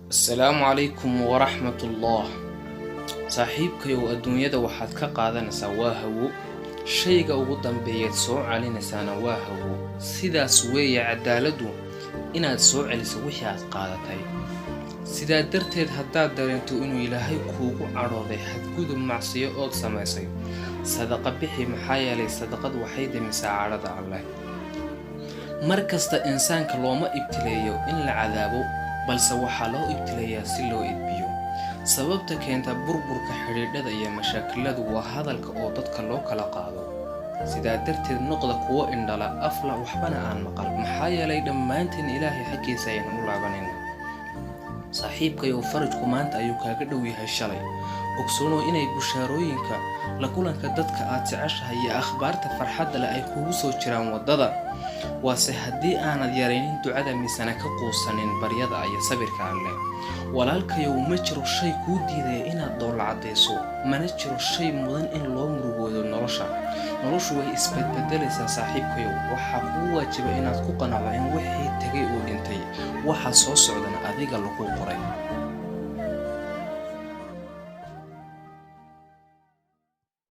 السلام عليكم ورحمة الله. صاحبكيو الدنيا waxaad ka qaadanaysaa waa hawo shayga ugu dambeeyay soo calinaysaana waa hawo sidaas weeye cadaaladu inaad soo celiso wixii aad qaadatay sidaa darteed haddaad dareento inuu Ilaahay kuugu cadhooday xadgudub macsiyo oo samaysay sadaqa bixi maxaa yeelay sadaqadu waxay dhimisaa cadhada Allah markasta insaanka looma ibtileeyo in la cadaabo balse waxaa loo ibtileeyaa si loo idbiyo sababta keenta burburka xiriirada iyo mashaakiladu waa hadalka oo dadka loo kala qaado sidaa darteed noqda kuwa indhala afla waxbana aan maqal maxaa yeelay dhammaanteen Ilaahay xaqiisa ayaan u laabanayna saaxiibkayo farajku maanta ayuu kaaga dhow yahay shalay ogsoono inay bushaarooyinka la kulanka dadka aad jeceshahay iyo akhbaarta farxadda leh ay kugu soo jiraan wadada waase haddii aanad yaraynin ducada misana ka quusanin baryada iyo sabirka Alle walaalkayo ma jiro shay ku diiday inaad dool cadeyso mana jiro shay mudan in loo murugoodo noloshu way isbedbedelaysaa saaxiibkayo waxa ku waajiba inaad ku qanacdo in wixii tagay oo dhintay waxa soo socdana adiga lagu qoray